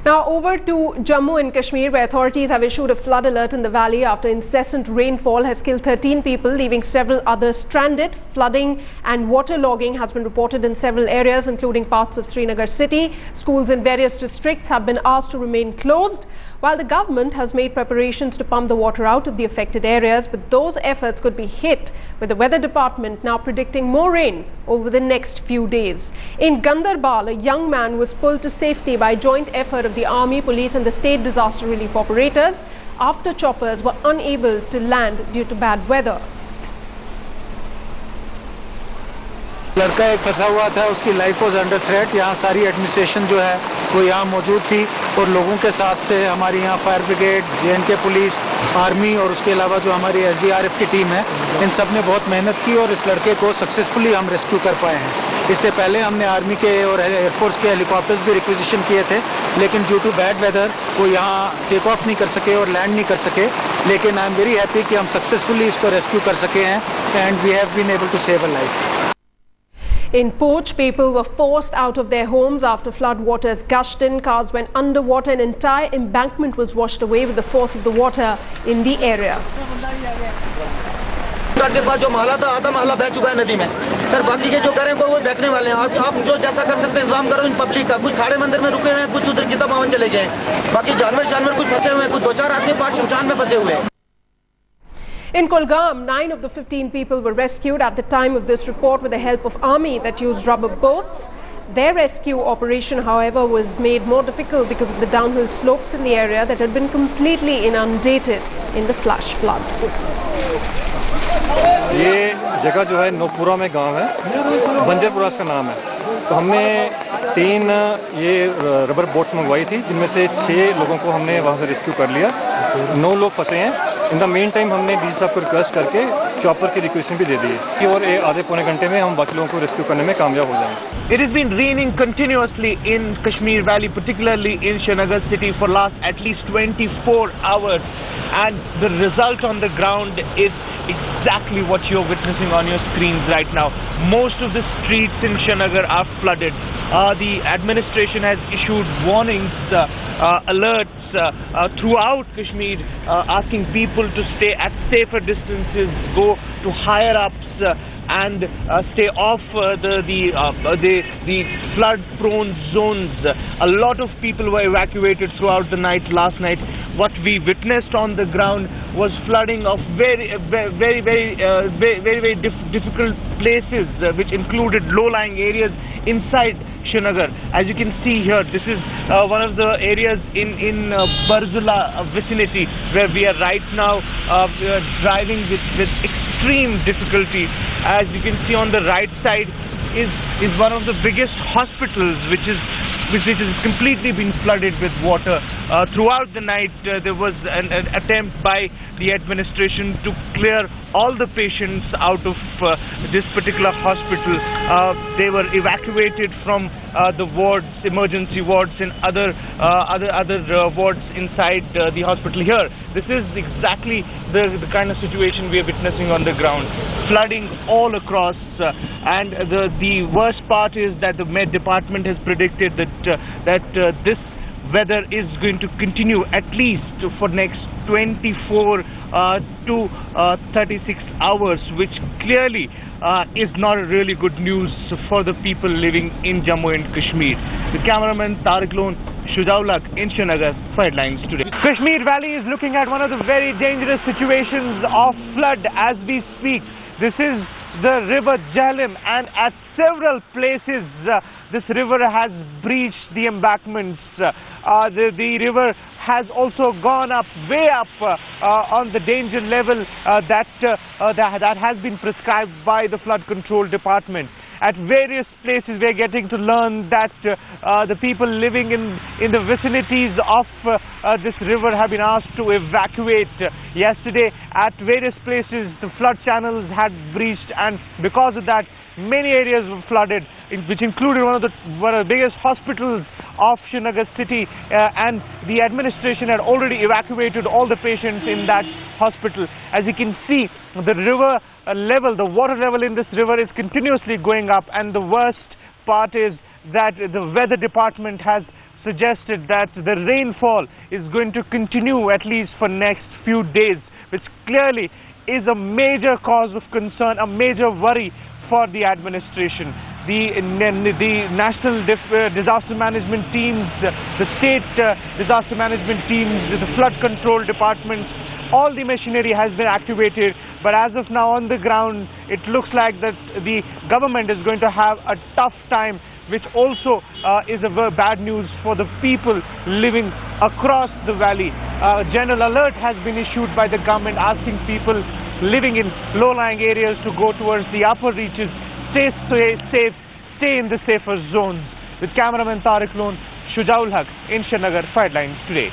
Now over to Jammu and Kashmir, where authorities have issued a flood alert in the valley after incessant rainfall has killed 13 people, leaving several others stranded. Flooding and waterlogging has been reported in several areas, including parts of Srinagar city. Schools in various districts have been asked to remain closed, while the government has made preparations to pump the water out of the affected areas. But those efforts could be hit, with the weather department now predicting more rain over the next few days. In Gandarbal, a young man was pulled to safety by joint effort of the army, police and the state disaster relief operators after choppers were unable to land due to bad weather. लड़का एक फंसा हुआ था, उसकी life was under threat. यहाँ सारी administration जो है वो यहाँ मौजूद थी और लोगों के साथ से हमारी यहाँ fire brigade, JNK police, army और उसके अलावा जो हमारी SDRF की टीम है, इन सब ने बहुत मेहनत की और इस लड़के को सक्सेसफुली हम रेस्क्यू कर पाए हैं। इससे पहले हमने आर्मी के और एयरफोर्स के हेलीकॉप्टर्स भी रिक्विजिशन किए थे, लेकिन ड्यू टू बैड वेदर वो यहाँ टेक ऑफ नहीं कर सके और लैंड नहीं कर सके। लेकिन आई एम वेरी हैप्पी कि हम सक्सेसफुली इसको रेस्क्यू कर सके हैं and we have been able to save a life. In Poch, people were forced out of their homes after flood waters gushed in. Cars went underwater. An entire embankment was washed away with the force of the water in the area. के पास जो महला था, आधा महला बह चुका है नदी में। सर बाकी के जो करें वो बहने वाले हैं। आप जो जैसा कर सकते हैं इंतजाम करो इन पब्लिक का। कुछ खाड़े मंदिर में रुके हुए हैं, कुछ उधर गीता भवन चले गए हैं। बाकी जानवर कुछ फंसे हुए हैं, कुछ 2-4 आदमी पास शमशान में फंसे हुए हैं। In Kulgam, 9 of the 15 people were rescued at the time of this report with the help of army that used rubber boats. Their rescue operation, however, was made more difficult because of the downhill slopes in the area that had been completely inundated in the flash flood. ये जगह जो है नोकपुरा में गांव है, बंजरपुरा इसका नाम है। तो हमने 3 ये रबर बोट्स मंगवाई थी, जिनमें से 6 लोगों को हमने वहाँ से रेस्क्यू कर लिया। 9 लोग फंसे हैं। इन द मेन टाइम हमने डीसी साहब को रिक्वेस्ट करके चॉपर की रिक्वेस्ट भी दे दी है और आधे पौने घंटे में हम बाकी लोगों को रेस्क्यू करने में कामयाब हो जाएंगे। It has been raining continuously in Kashmir Valley, particularly in Srinagar city for last at least 24 hours, and the result on the ground is exactly what you're witnessing on your screens right now. Most of the streets in Srinagar are flooded. The administration has issued warnings, alerts throughout Kashmir, asking people to stay at safer distances, go to higher ups, and stay off the flood-prone zones. A lot of people were evacuated throughout the night last night. What we witnessed on the ground was flooding of very difficult places, which included low-lying areas inside Srinagar. As you can see here, this is one of the areas in Barzula vicinity where we are right now. We are driving with extreme difficulty. As you can see on the right side is one of the biggest hospitals, which has completely been flooded with water. Throughout the night, there was an attempt by the administration to clear all the patients out of this particular hospital. They were evacuated from the wards, emergency wards, and other wards inside the hospital here. This is exactly the kind of situation we are witnessing on the ground. Flooding all across, and the worst part is that the Met Department has predicted that this weather is going to continue at least for next 24 to 36 hours, which clearly is not really good news for the people living in Jammu and Kashmir. The cameraman Tariq Lone, Shujaulak in Srinagar for Headlines Today. Kashmir Valley is looking at one of the very dangerous situations of flood as we speak. This is the river Jhelum, and at several places this river has breached the embankments. The river has also gone up, way up on the danger level that has been prescribed by the Flood Control Department. At various places we are getting to learn that the people living in the vicinities of this river have been asked to evacuate. Yesterday at various places the flood channels had breached, and because of that many areas were flooded, which included one of the biggest hospitals of Srinagar city, and the administration had already evacuated all the patients in that hospital. As you can see, the river level, the water level in this river is continuously going up, and the worst part is that the weather department has suggested that the rainfall is going to continue at least for next few days, which clearly is a major cause of concern, a major worry for the administration. The national disaster management teams, the state disaster management teams, the flood control departments, all the machinery has been activated, but as of now on the ground it looks like that the government is going to have a tough time, which also is a very bad news for the people living across the valley. General alert has been issued by the government asking people living in low-lying areas to go towards the upper reaches, stay safe, stay in the safer zones. With cameraman Tariq Loon, Shujaul Haq in Srinagar, Fidelines today.